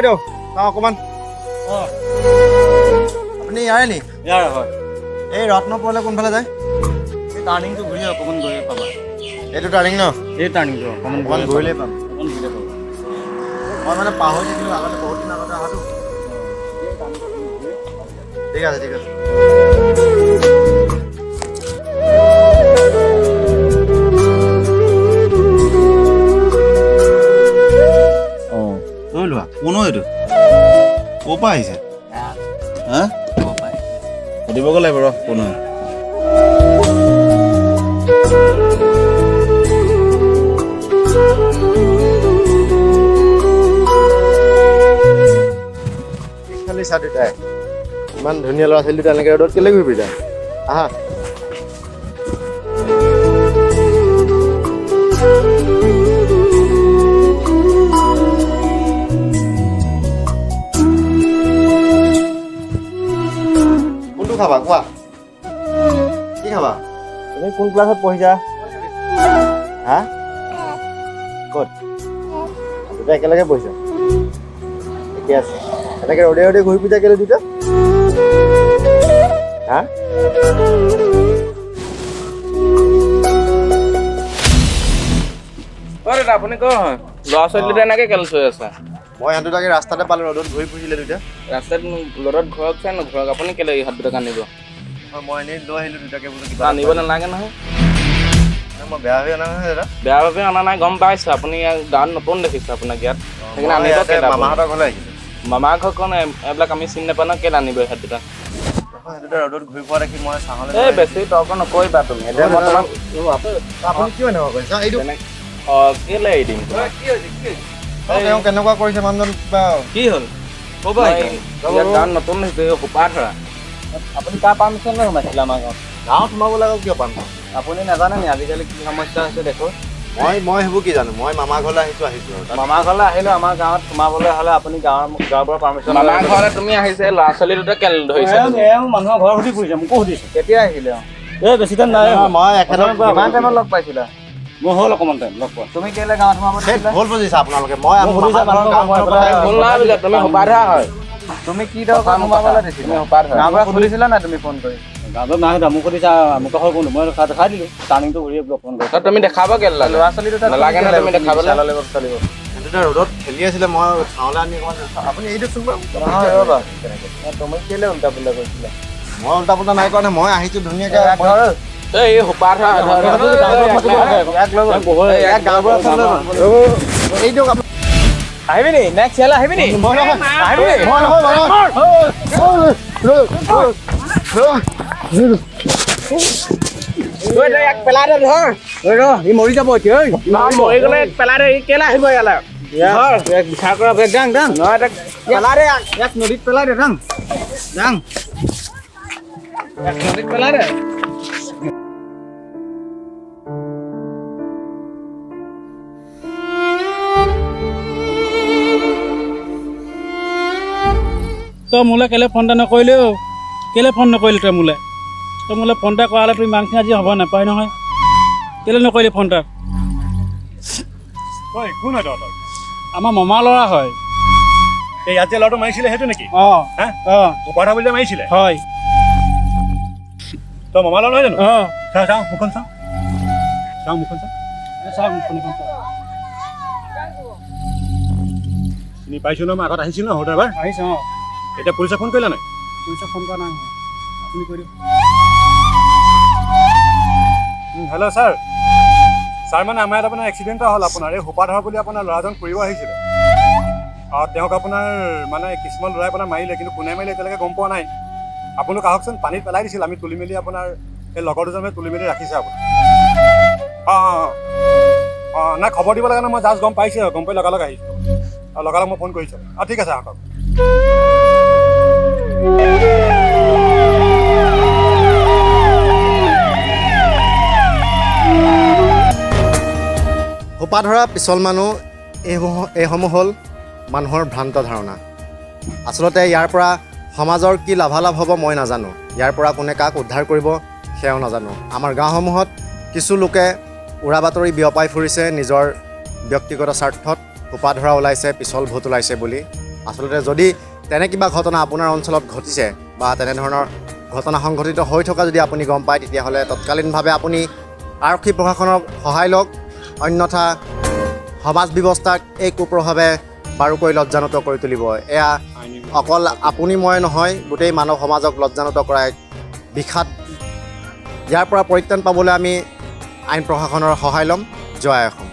দিয়ক চাওঁ অকণমান আপুনি ইয়াৰে নি ইয়াৰ হয় এই ৰত্নপুৰলৈ কোনফালে যায় এই টাৰ্ণিংটো ঘূৰি অকণমান গৈয়ে পাবা এইটো টাৰ্ণিং ন এই টাৰ্ণিংটো অকণমান ঘূৰিলেই পাম অকণমান ঘূৰিলে পাবা মই মানে পাহৰি থাকিলোঁ আগতে বহুত দিন আগতে অহাটো ঠিক আছে ঠিক আছে অঁ লৈ লোৱা কোনো এইটো ক'ৰ পৰা আহিছে হা সুধিবগৈ লাগিব ৰ কোনো খালি চা দুটাই ইমান ধুনীয়া ল'ৰা ছোৱালী দুটা এনেকৈ ৰ'দত কেলৈ ঘূৰি যায় আহা কোনটো খাবা কোৱা কি খাবা তুমি কোন ক্লাছত পঢ়িছা হা ক'ত দুটা একেলগে পঢ়িছা ঠিকে আছে এনেকৈ ৰ'দে ৰ'দে ঘূৰি ফুৰিছা কেলৈ দুটা হা দাদা আপুনি ক'ৰ হয় ল'ৰা ছোৱালী দুটা এনেকৈ কেলৈ থৈ আছে মই ইহঁত দুটাকে ৰাস্তাতে পালোঁ ৰ'দত ঘূৰি ফুৰিছিলে দুটা ৰাস্তাত ৰ'দত ঘৰক চাই নঘৰক আপুনি কেলৈ ইহঁত দুটাক আনিব মই এনেই লৈ আহিলোঁ দুটাকে বোলো কিবা আনিব নালাগে নহয় মই বেয়া হৈ অনা নহয় দাদা বেয়াভাৱে অনা নাই গম পাইছোঁ আপুনি ইয়াত গাঁৱত নতুন দেখিছোঁ আপোনাক ইয়াত সেইকাৰণে আনিব কেলৈ মামাহঁতৰ ঘৰলৈ আহিছিলোঁ মামাৰ ঘৰ কোন এইবিলাক আমি চিনি নাপাওঁ ন কেলৈ আনিব ইহঁত দুটা দুটা ৰ'দত ঘূৰি পোৱা দেখি মই চাহলৈ এই বেছি তৰ্ক নকৰিবা তুমি এতিয়া মই তোমাক আপুনি কিয় এনেকুৱা কৰিছে এইটো অঁ কেলৈ এৰি দিম তেওঁ কেনেকুৱা কৰিছে মানুহজন কিবা কি হ'ল ক'ব ইয়াত গাঁৱত নতুন দেখিছোঁ সোপা ধৰা আপুনি কাৰ পাৰ্মিশ্যন লৈ সোমাইছিলে আমাৰ গাঁৱত গাঁৱত সোমাব লাগে কিয় পাম আপুনি নাজানে নি আজিকালি কি সমস্যা হৈছে দেখো মই সেইবোৰ কি জানো মই মামাৰ ঘৰলৈ আহিছোঁ মামাৰ ঘৰলৈ আহিলোঁ আমাৰ গাঁৱত সোমাবলৈ হ'লে আপুনি গাঁৱৰ পৰা পাৰ্মিশ্যন মামাৰ ঘৰলৈ তুমি আহিছে ল'ৰা ছোৱালী দুটা কেলৈ ধৰিছে মানুহৰ ঘৰ সুধি ফুৰিছে মোকো সুধিছে কেতিয়া আহিলে এই বেছি টাইম নাই মই এখেতক কিমান টাইমত লগ পাইছিলা মোৰ হ'ল অকণমান টাইম লগ পোৱা তুমি কেলৈ গাঁৱত সোমাব দিছিলা ভুল বুজিছা আপোনালোকে মই ভুল নাই বোলে তুমি সোপা ধৰা হয় তুমি কি দৰকাৰ সোমাবলৈ দিছিলা গাঁৱৰ পৰা সুধিছিলা নাই তুমি ফোন কৰি গাঁৱত নাই সোধা মোক সুধিছা মোক কাষৰ কোনো মই দেখাই দিলোঁ টাৰ্ণিংটো ঘূৰি ফোন কৰি তুমি দেখাব কেলৈ লাগে ল'ৰা ছোৱালী দুটা নালাগে নহয় তুমি দেখাবলৈ চলিব দুটা ৰ'দত খেলি আছিলে মই চাওঁলৈ আনি অকণমান আপুনি এইটো চোন বাৰু নহয় ৰ'বা তুমি কেলৈ উল্টা পুল্টা কৰিছিলা মই উল্টা পুল্টা নাই কৰা নহয় মই আহিছোঁ ধুনীয়াকৈ এই সোপা ধৰা আহিবি নি নেক্সট ইয়ালৈ আহিবি নি পেলাই দে ধৰ সি মৰি যাব এতিয়া মৰি গ'লে পেলাই দে কেলৈ আহিব ইয়ালৈ বিচাৰ কৰা দাং দাং পেলাই দে ইয়াক নদীত পেলাই দে দাং দাং নদীত পেলাই দে তই মোলৈ কেলৈ ফোন এটা নকৰিলি কেলৈ ফোন নকৰিলি তই মোলৈ ফোন এটা কৰা হ'লে তুমি ইমানখিনি আজি হ'ব নাপায় নহয় কেলৈ নকৰিলি ফোন এটা কোন হয় তহঁতৰ আমাৰ মামাৰ ল'ৰা হয় এই ইয়াত যে ল'ৰাটো মাৰিছিলে সেইটো নেকি অঁ হা অঁ উপাধা বুলি যে মাৰিছিলে হয় তই মামা ল'ৰা নহয় জানো অঁ চাওঁ মুখখন চাওঁ মুখখন চাওক ফোনখন চাওক চিনি পাইছোঁ ন মই আগত আহিছিলোঁ ন সৰুতে এবাৰ আহিছে অঁ এতিয়া পুলিচে ফোন কৰিলা নাই পুলিচক ফোন কৰা নাই আপুনি কৰি দিয়ক হেল্ল' ছাৰ মানে আমাৰ ইয়াত আপোনাৰ এক্সিডেণ্ট এটা হ'ল আপোনাৰ এই সোপাধৰ বুলি আপোনাৰ ল'ৰাজন ফুৰিব আহিছিলে তেওঁক আপোনাৰ মানে কিছুমান ল'ৰাই আপোনাৰ মাৰিলে কিন্তু কোনে মাৰিলে এতিয়ালৈকে গম পোৱা নাই আপোনালোক আহকচোন পানীত পেলাই দিছিল আমি তুলি মেলি আপোনাৰ এই লগৰ দুজনে তুলি মেলি ৰাখিছে আপোনাৰ অঁ নাই খবৰ দিব লাগে ন মই জাষ্ট গম পাইছোঁ গম পাই লগালগ আহিছোঁ লগালগ মই ফোন কৰিছোঁ ঠিক আছে আহক সোপা ধৰা পিছল মানুহ এইসমূহ হ'ল মানুহৰ ভ্ৰান্ত ধাৰণা আচলতে ইয়াৰ পৰা সমাজৰ কি লাভালাভ হ'ব মই নাজানো ইয়াৰ পৰা কোনে কাক উদ্ধাৰ কৰিব সেয়াও নাজানো আমাৰ গাঁওসমূহত কিছু লোকে উৰা বাতৰি বিয়পাই ফুৰিছে নিজৰ ব্যক্তিগত স্বাৰ্থত সোপা ধৰা ওলাইছে পিছল ভূত ওলাইছে বুলি আচলতে যদি তেনে কিবা ঘটনা আপোনাৰ অঞ্চলত ঘটিছে বা তেনেধৰণৰ ঘটনা সংঘটিত হৈ থকা যদি আপুনি গম পায় তেতিয়াহ'লে তৎকালীনভাৱে আপুনি আৰক্ষী প্ৰশাসনৰ সহায় লওক অন্যথা সমাজ ব্যৱস্থাক এই কুপ্ৰভাৱে বাৰুকৈ লজ্জানত কৰি তুলিব এয়া অকল আপুনি মই নহয় গোটেই মানৱ সমাজক লজ্জানত কৰা এক বিষাদ ইয়াৰ পৰা পৰিত্ৰাণ পাবলৈ আমি আইন প্ৰশাসনৰ সহায় ল'ম জয় অসম